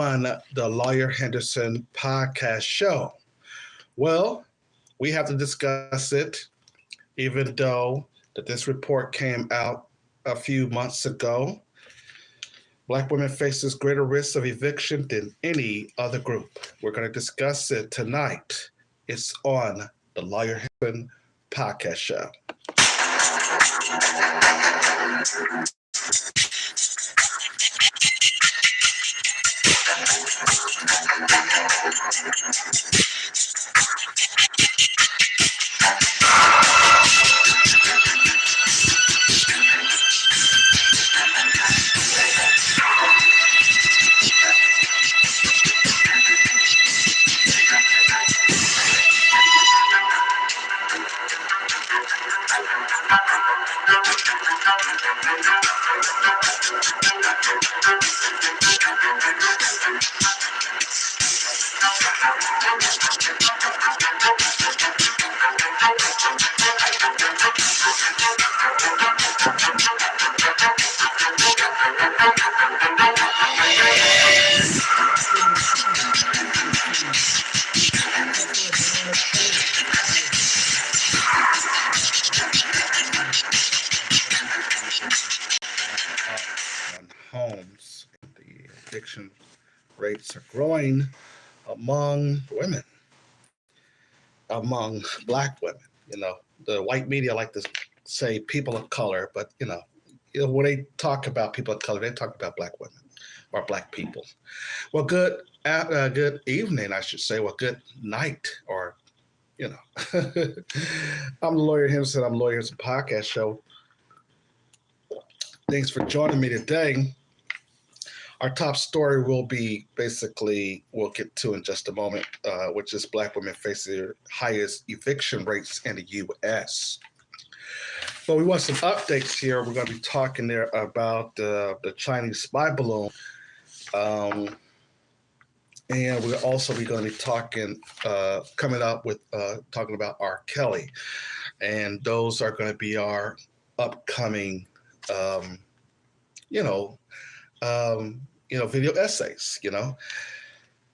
on the Lawyer Henderson podcast show. Well, we have to discuss it, even though that this report came out a few months ago. Black women faces greater risk of eviction than any other group. We're going to discuss it tonight. It's on the Lawyer Henderson podcast show. Homes, the eviction rates are growing among women, among black women. The white media like to say people of color, but when they talk about people of color, they talk about black women or black people. Well, good evening, I should say. Well, good night, or I'm the Lawyer Henderson. I'm Lawyer Henderson podcast show. Thanks for joining me today. Our top story will be we'll get to in just a moment, which is black women facing their highest eviction rates in the U.S. But we want some updates here. We're going to be talking there about the Chinese spy balloon. And we'll also be going to be talking about R. Kelly. And those are going to be our upcoming, video essays,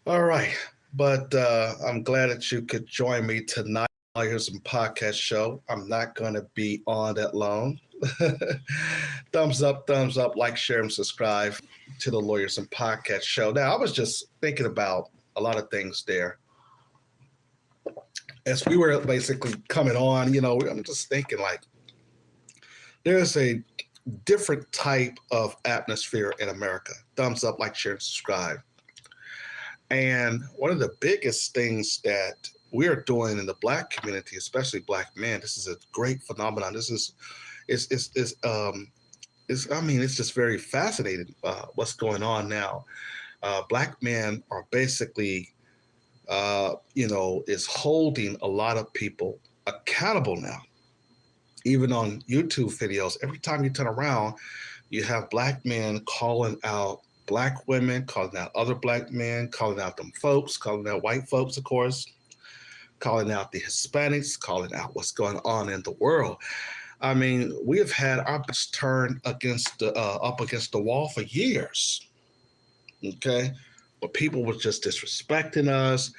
All right. But I'm glad that you could join me tonight. Here's some podcast show. I'm not going to be on that long. Thumbs up, like, share, and subscribe to the Lawyers and Podcast show. Now, I was just thinking about a lot of things there. As we were basically coming on, I'm just thinking there's a different type of atmosphere in America. Thumbs up, like, share, and subscribe. And one of the biggest things that we're doing in the black community, especially black men, this is a great phenomenon. This is it's just very fascinating what's going on now. Black men are basically, is holding a lot of people accountable now. Even on YouTube videos, every time you turn around, you have black men calling out black women, calling out other black men, calling out them folks, calling out white folks, of course, calling out the Hispanics, calling out what's going on in the world. I mean, we have had our backs turned up against the wall for years. Okay, but people were just disrespecting us.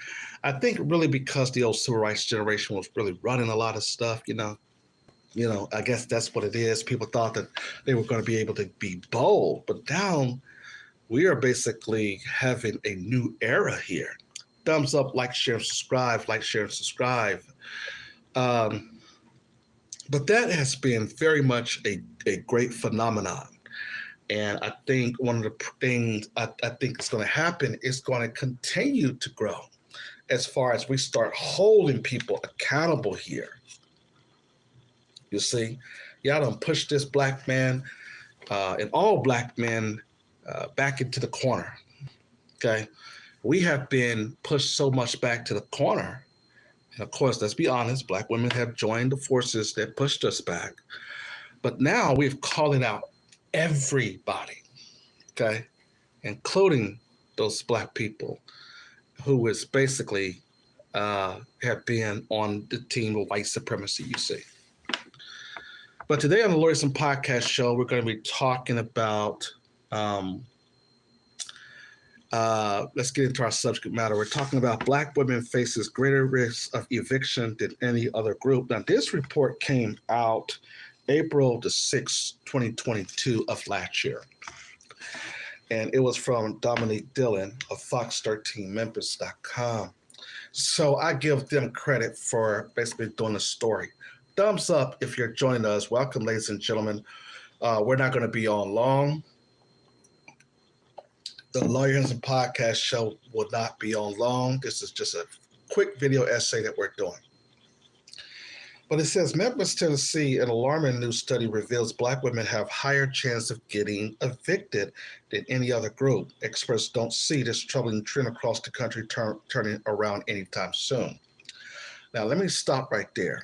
I think really because the old civil rights generation was really running a lot of stuff. I guess that's what it is. People thought that they were going to be able to be bold, but now we are basically having a new era here. Thumbs up, like, share, and subscribe. Like, share, and subscribe. But that has been very much a great phenomenon. And I think one of the things I think is going to happen is going to continue to grow as far as we start holding people accountable here. You see, y'all done push this black man and all black men back into the corner. Okay. We have been pushed so much back to the corner. And of course, let's be honest, black women have joined the forces that pushed us back. But now we're calling out everybody, okay, including those black people who is basically have been on the team of white supremacy, you see. But today on the Lawyers and Podcast show, we're going to be talking about Let's get into our subject matter. We're talking about Black women faces greater risk of eviction than any other group. Now, this report came out April the 6th, 2022 of last year. And it was from Dominique Dillon of Fox13Memphis.com. So I give them credit for basically doing the story. Thumbs up if you're joining us. Welcome, ladies and gentlemen. We're not going to be on long. The Lawyer Henderson podcast show will not be on long. This is just a quick video essay that we're doing. But it says Memphis, Tennessee, an alarming new study reveals Black women have higher chance of getting evicted than any other group. Experts don't see this troubling trend across the country turning around anytime soon. Now, let me stop right there.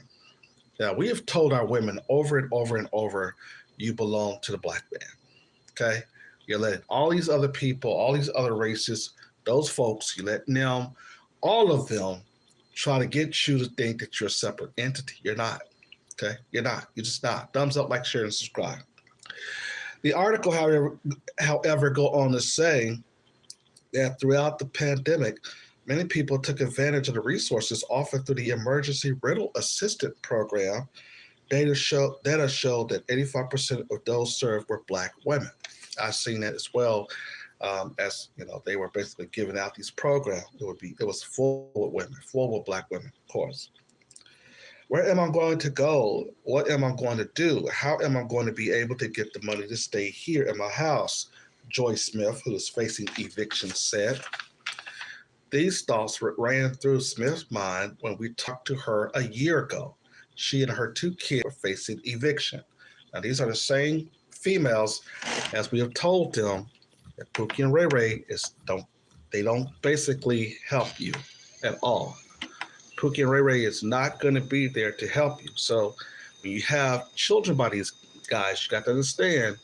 Now, we have told our women over and over and over, you belong to the Black man, okay? You're letting all these other people, all these other races, those folks, you're letting them, all of them, try to get you to think that you're a separate entity. You're not, okay? You're not. You're just not. Thumbs up, like, share, and subscribe. The article, however, go on to say that throughout the pandemic, many people took advantage of the resources offered through the Emergency Rental Assistance Program. Data showed that 85% of those served were Black women. I've seen that as well. As you know, they were basically giving out these programs. It was full with women, full with Black women, of course. Where am I going to go? What am I going to do? How am I going to be able to get the money to stay here in my house? Joy Smith, who is facing eviction, said. These thoughts ran through Smith's mind when we talked to her a year ago. She and her 2 kids were facing eviction. Now, these are the same females as we have told them that Pookie and Ray Ray don't basically help you at all. Pookie and Ray Ray is not going to be there to help you. So when you have children by these guys, you got to understand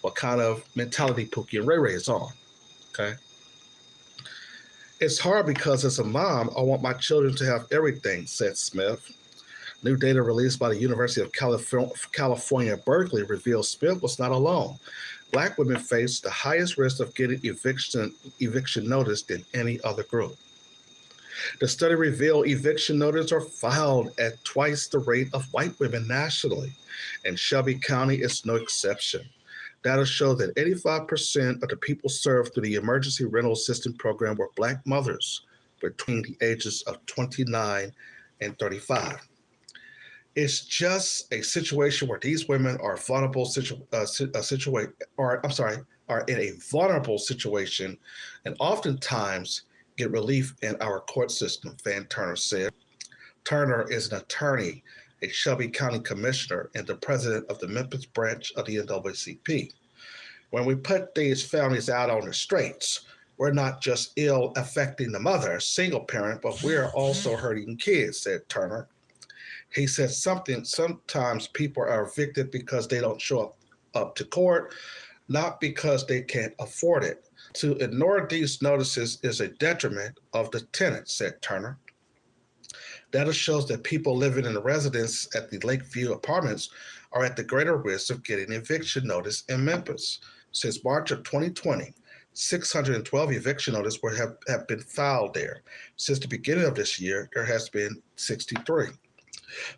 what kind of mentality Pookie and Ray Ray is on, okay? It's hard because as a mom, I want my children to have everything, said Smith. New data released by the University of California, Berkeley reveals Smith was not alone. Black women face the highest risk of getting eviction notice than any other group. The study revealed eviction notices are filed at twice the rate of white women nationally, and Shelby County is no exception. Data show that 85% of the people served through the Emergency Rental Assistance Program were Black mothers between the ages of 29 and 35. It's just a situation where these women are vulnerable are in a vulnerable situation, and oftentimes get relief in our court system, Van Turner said. Turner is an attorney, a Shelby County commissioner, and the president of the Memphis branch of the NAACP. When we put these families out on the streets, we're not just ill affecting the mother, single parent, but we're also hurting kids, said Turner. He said sometimes people are evicted because they don't show up to court, not because they can't afford it. To ignore these notices is a detriment of the tenant, said Turner. Data shows that people living in the residence at the Lakeview apartments are at the greater risk of getting eviction notice in Memphis. Since March of 2020, 612 eviction notices have been filed there. Since the beginning of this year, there has been 63.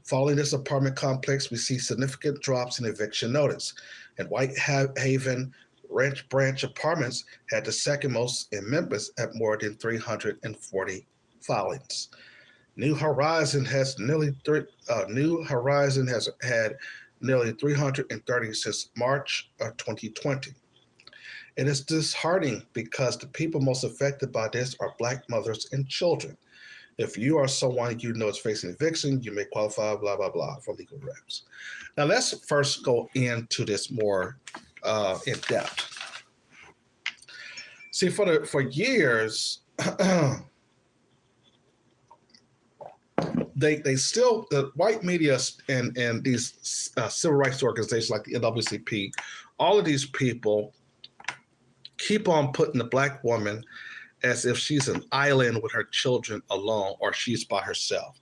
Following this apartment complex, we see significant drops in eviction notice. And White Haven Ranch Branch Apartments had the second most in Memphis at more than 340 filings. New Horizon has had nearly 330 since March of 2020. It is disheartening because the people most affected by this are Black mothers and children. If you are someone you know is facing eviction, you may qualify, blah, blah, blah, for legal reps. Now, let's first go into this more in depth. See, for years, they still, the white media and these civil rights organizations like the NAACP, all of these people keep on putting the Black woman as if she's an island with her children alone or she's by herself.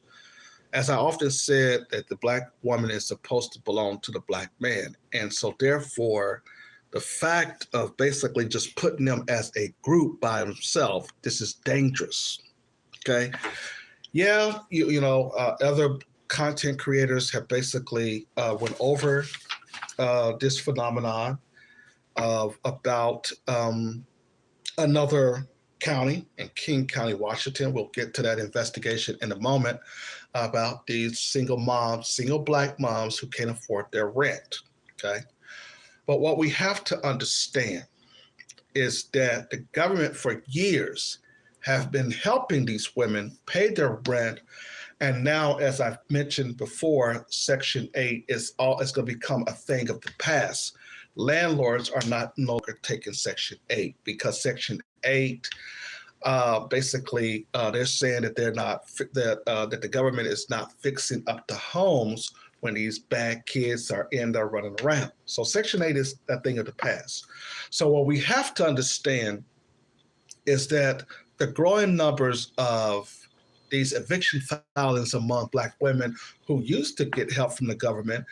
As I often said, that the Black woman is supposed to belong to the Black man. And so therefore, The fact of basically just putting them as a group by themselves, this is dangerous. Okay. Yeah, other content creators have basically went over this phenomenon of about another county in King County, Washington. We'll get to that investigation in a moment about these single moms, single Black moms who can't afford their rent. Okay. But what we have to understand is that the government for years have been helping these women pay their rent. And now, as I've mentioned before, Section 8 is going to become a thing of the past. Landlords are no longer taking Section 8 because Section 8 basically they're saying that that the government is not fixing up the homes when these bad kids are in there running around. So Section 8 is a thing of the past. So what we have to understand is that the growing numbers of these eviction filings among Black women who used to get help from the government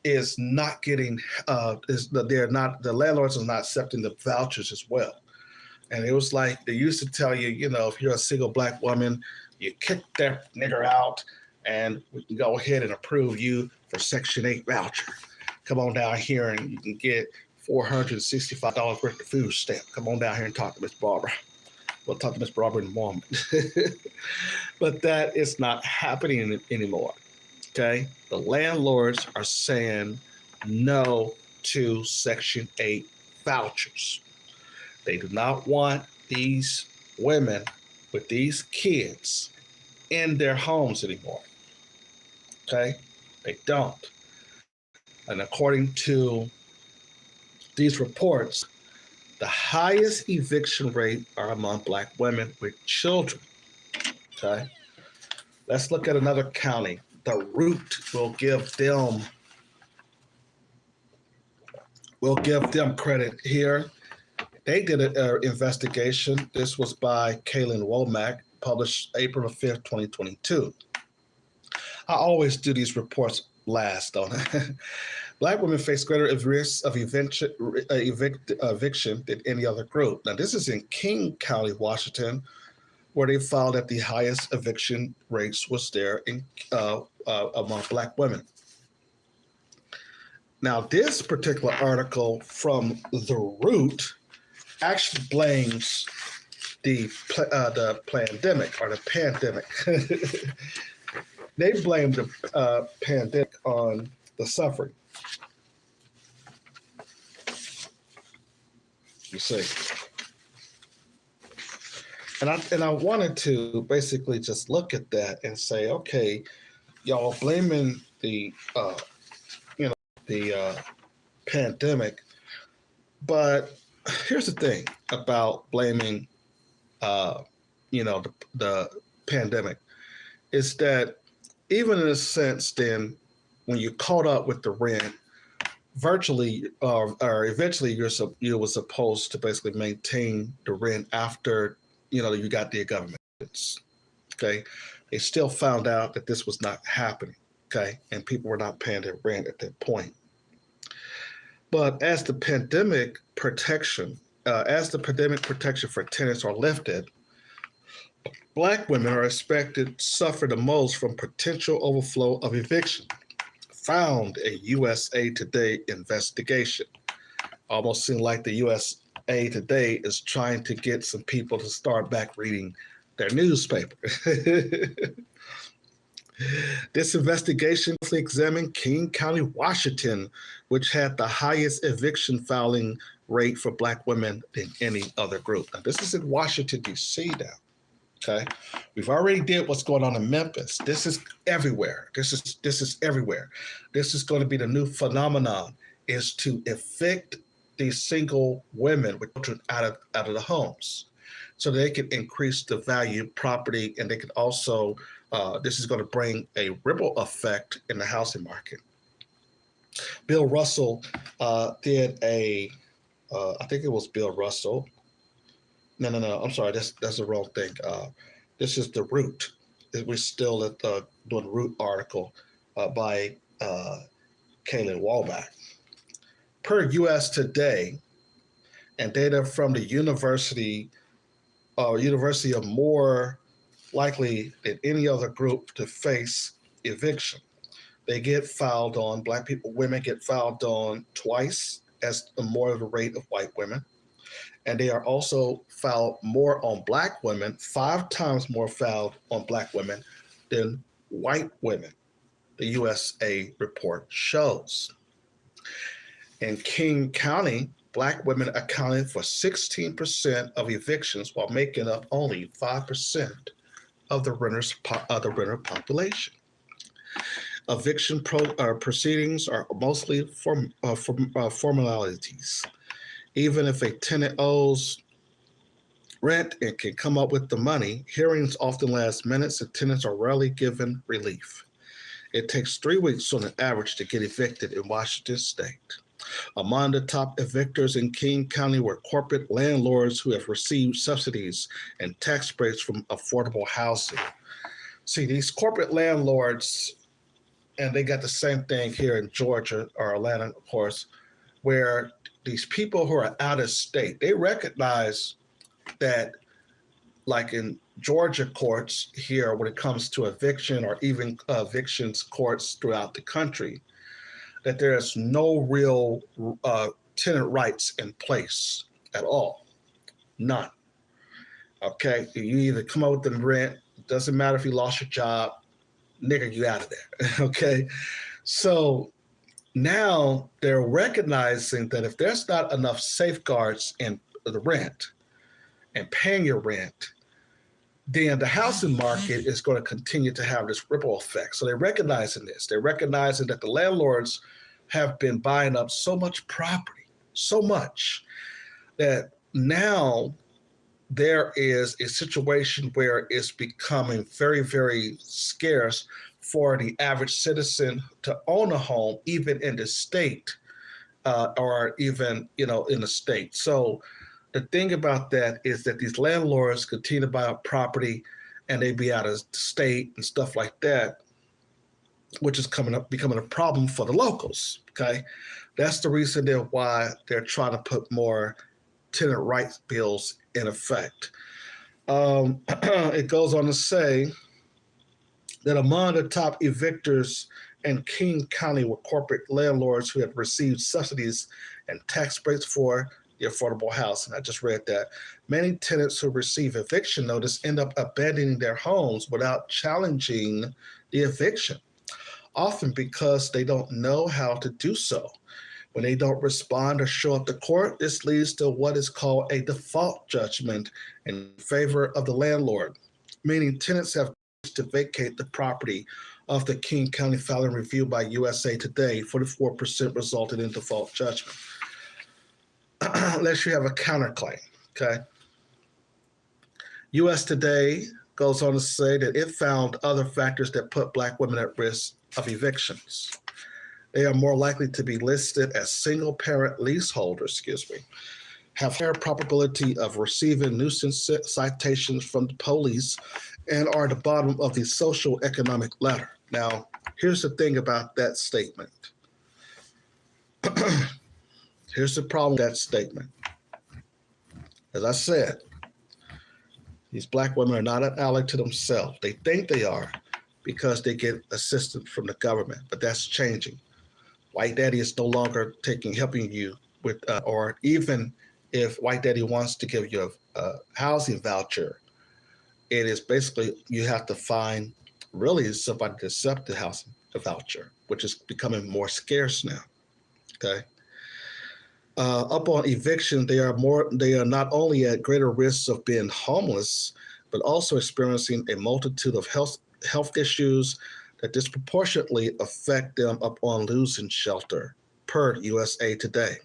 is not getting, the landlords are not accepting the vouchers as well. And it was like they used to tell you, if you're a single Black woman, you kick that nigger out and we can go ahead and approve you for Section 8 voucher. Come on down here and you can get $465 worth of food stamp. Come on down here and talk to Miss Barbara. We'll talk to Miss Barbara in a moment. But that is not happening anymore, okay? The landlords are saying no to Section 8 vouchers. They do not want these women with these kids in their homes anymore, okay? They don't. And according to these reports, the highest eviction rate are among Black women with children, okay? Let's look at another county. The Root will give them credit here. They did an investigation. This was by Kaylin Womack, published April 5th, 2022. I always do these reports last, don't I? Black women face greater risk of eviction than any other group. Now, this is in King County, Washington, where they found that the highest eviction rates was there among Black women. Now, this particular article from The Root actually blames the pandemic or the pandemic. They blame the pandemic on the suffering. You see. And I wanted to basically just look at that and say, okay, y'all blaming the pandemic, but here's the thing about blaming the pandemic is that even in a sense, then when you caught up with the rent, virtually or eventually you were supposed to basically maintain the rent after you got the government. Okay, they still found out that this was not happening. Okay, and people were not paying their rent at that point. But as the pandemic protection for tenants are lifted, Black women are expected to suffer the most from potential overflow of eviction, found a USA Today investigation. Almost seemed like the USA Today is trying to get some people to start back reading their newspaper. This investigation examined King County, Washington, which had the highest eviction filing rate for Black women than any other group. Now, this is in Washington, D.C. now. Okay, we've already did what's going on in Memphis. This is everywhere. This is everywhere. This is going to be the new phenomenon: is to evict these single women with children out of the homes, so they can increase the value of property, and they can also. This is going to bring a ripple effect in the housing market. Bill Russell did a. I think it was Bill Russell. No. I'm sorry. That's the wrong thing. This is The Root. We're still at doing the Root article by Kaylin Womack. Per U.S. Today, and data from the university are more likely than any other group to face eviction. They get filed on, black people, women get filed on twice as more of the rate of white women. And they are also filed more on black women, 5 times more filed on black women than white women, the USA report shows. In King County, black women accounted for 16% of evictions while making up only 5% of the renter population. Eviction proceedings are mostly formalities. Even if a tenant owes rent and can come up with the money, hearings often last minutes and tenants are rarely given relief. It takes 3 weeks on an average to get evicted in Washington state. Among the top evictors in King County were corporate landlords who have received subsidies and tax breaks from affordable housing. See, these corporate landlords, and they got the same thing here in Georgia or Atlanta, of course, where these people who are out of state, they recognize that, like in Georgia courts here, when it comes to eviction or even evictions courts throughout the country, that there is no real tenant rights in place at all. None. Okay? You either come up with the rent, doesn't matter if you lost your job, nigga, you out of there. Okay? So now they're recognizing that if there's not enough safeguards in the rent and paying your rent, then the housing market is going to continue to have this ripple effect. So they're recognizing this. They're recognizing that the landlords have been buying up so much property, so much, that now there is a situation where it's becoming very, very scarce for the average citizen to own a home, even in the state, or even, in the state. So the thing about that is that these landlords continue to buy up property and they be out of state and stuff like that, which is becoming a problem for the locals. Okay. That's the reason why they're trying to put more tenant rights bills in effect. It goes on to say that among the top evictors in King County were corporate landlords who had received subsidies and tax breaks for the affordable housing. I just read that. Many tenants who receive eviction notice end up abandoning their homes without challenging the eviction, often because they don't know how to do so. When they don't respond or show up to court, this leads to what is called a default judgment in favor of the landlord, meaning tenants have to vacate the property. Of the King County filing review by USA Today, 44% resulted in default judgment. Unless you have a counterclaim, okay? US Today goes on to say that it found other factors that put Black women at risk of evictions. They are more likely to be listed as single-parent leaseholders, have higher probability of receiving nuisance citations from the police, and are at the bottom of the social economic ladder. Now, here's the thing about that statement. Here's the problem with that statement. As I said, these Black women are not an ally to themselves. They think they are because they get assistance from the government, but that's changing. White Daddy is no longer helping you with, or even if White Daddy wants to give you a housing voucher, it is basically you have to find really somebody to accept the housing voucher, which is becoming more scarce now. Okay. Up on eviction, they are not only at greater risks of being homeless, but also experiencing a multitude of health issues that disproportionately affect them upon losing shelter, per USA Today.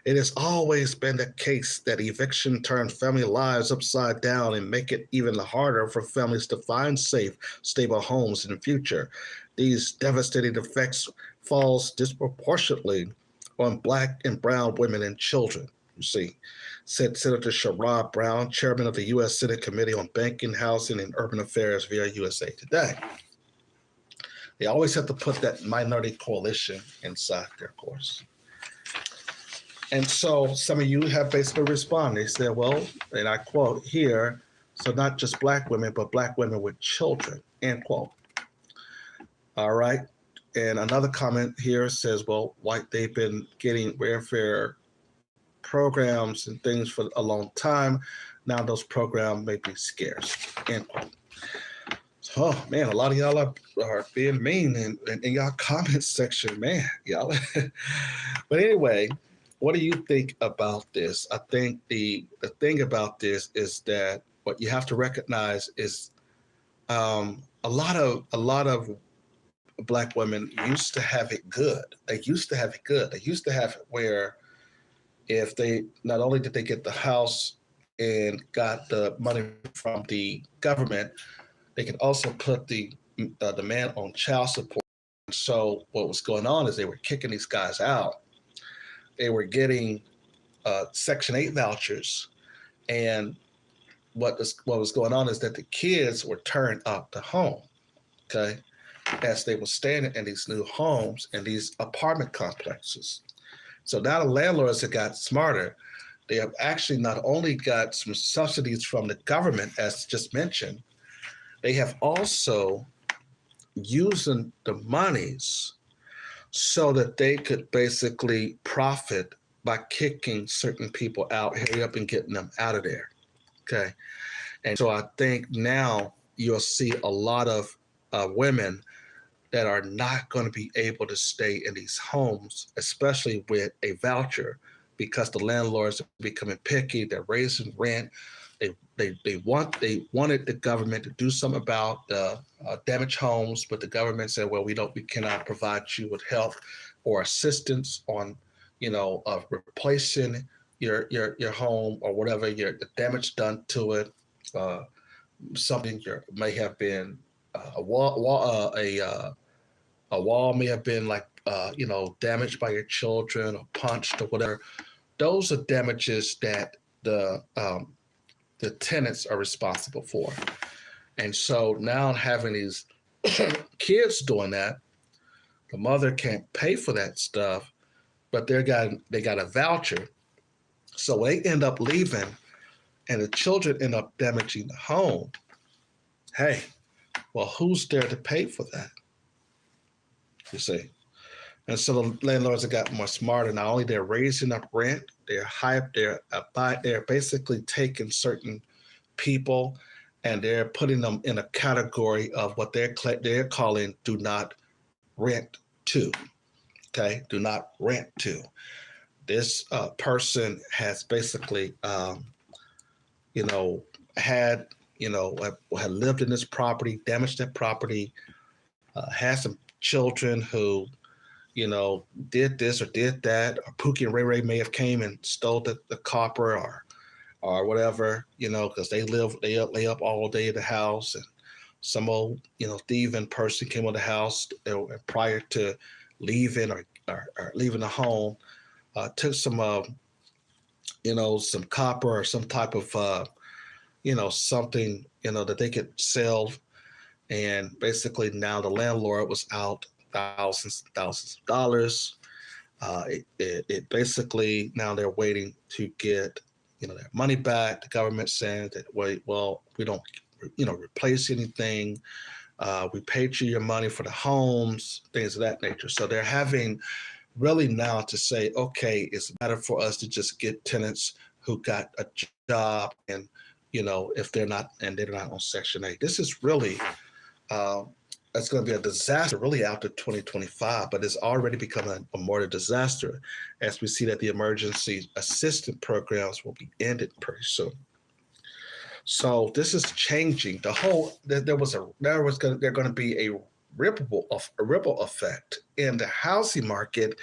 It has always been the case that eviction turns family lives upside down and make it even harder for families to find safe, stable homes in the future. These devastating effects falls disproportionately on Black and brown women and children, said Senator Sherrod Brown, chairman of the U.S. Senate Committee on Banking, Housing, and Urban Affairs via USA Today. They always have to put that minority coalition inside there, of course. And so some of you have basically responded. They said, well, and I quote here, so not just black women, but black women with children, end quote. All right. And another comment here says, well, white, they've been getting welfare programs and things for a long time. Now those programs may be scarce, end quote. So, oh man, a lot of y'all are being mean in y'all comment section, man. Y'all. But anyway, what do you think about this? I think the thing about this is that what you have to recognize is a lot of black women used to have it good. They used to have it good. They used to have it where if they not only did they get the house and got the money from the government, they could also put the man on child support. So what was going on is they were kicking these guys out. They were getting Section 8 vouchers, and what was going on is that the kids were turned up the home, okay, as they were staying in these new homes and these apartment complexes. So now the landlords have got smarter. They have actually not only got some subsidies from the government, as just mentioned, they have also using the monies so that they could basically profit by kicking certain people out, hurry up and getting them out of there. Okay. And so I think now you'll see a lot of women that are not going to be able to stay in these homes, especially with a voucher, because the landlords are becoming picky. They're raising rent. They wanted the government to do something about the damaged homes, but the government said, well, we cannot provide you with help or assistance on, replacing your home or whatever the damage done to it. Something may have been a wall may have been damaged by your children or punched or whatever. Those are damages that the tenants are responsible for. And so now having these kids doing that, the mother can't pay for that stuff, but they got a voucher. So they end up leaving and the children end up damaging the home. Hey, well, who's there to pay for that? You see? And so the landlords have gotten more smarter. Not only they're raising up rent, they're basically taking certain people and they're putting them in a category of what they're calling do not rent to. Okay, do not rent to. This person has basically, had lived in this property, damaged that property, had some children who did this or did that, or Pookie and Ray Ray may have came and stole the copper or whatever, because they lay up all day at the house, and some old, thieving person came on the house prior to leaving or leaving the home, took some, some copper or some type of, something, that they could sell. And basically now the landlord was out thousands of dollars. It basically now they're waiting to get their money back. The government saying that we don't replace anything. We paid you your money for the homes, things of that nature. So they're having really now to say, okay, it's better for us to just get tenants who got a job, and if they're not on Section 8. This is really it's going to be a disaster really after 2025, but it's already become a more disaster as we see that the emergency assistance programs will be ended pretty soon. So this is changing the whole. They're going to be a ripple effect in the housing market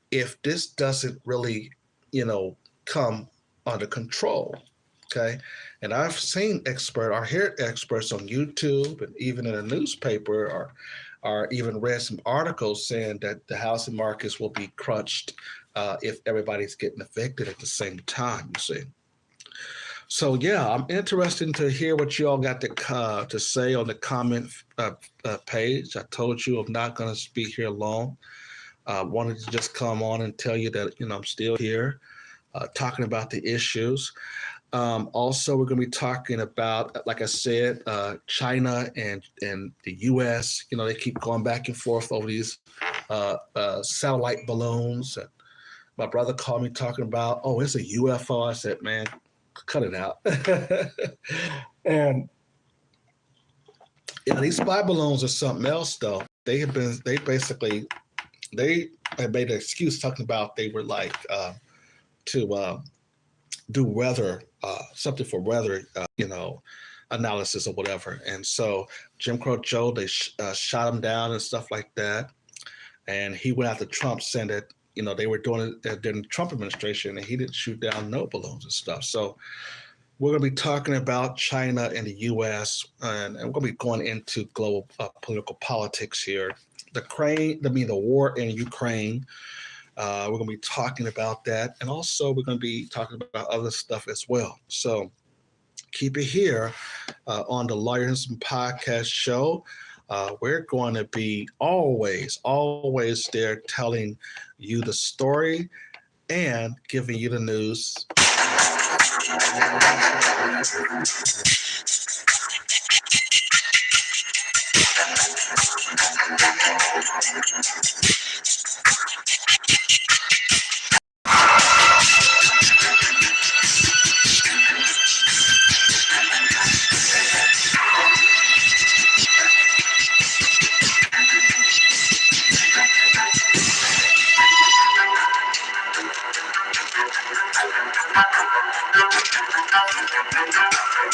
if this doesn't really come under control. Okay. And I've seen heard experts on YouTube and even in a newspaper or even read some articles saying that the housing markets will be crunched if everybody's getting evicted at the same time, you see. So, yeah, I'm interested to hear what you all got to say on the comment page. I told you I'm not going to speak here long. Wanted to just come on and tell you that I'm still here, talking about the issues. Also, we're going to be talking about, like I said, China and the U.S. They keep going back and forth over these satellite balloons. And my brother called me talking about, oh, it's a UFO. I said, man, cut it out. And these spy balloons are something else, though. They had made an excuse talking about they were like to do weather, something for weather, analysis or whatever. And so Jim Crow Joe, they shot him down and stuff like that. And he went after Trump, saying that they were doing it during the Trump administration, and he didn't shoot down no balloons and stuff. So we're going to be talking about China and the U.S. and we're going to be going into global political politics here. The war in Ukraine. We're going to be talking about that, and also we're going to be talking about other stuff as well. So keep it here on the Lawyer Henderson podcast show. We're going to be always there telling you the story and giving you the news.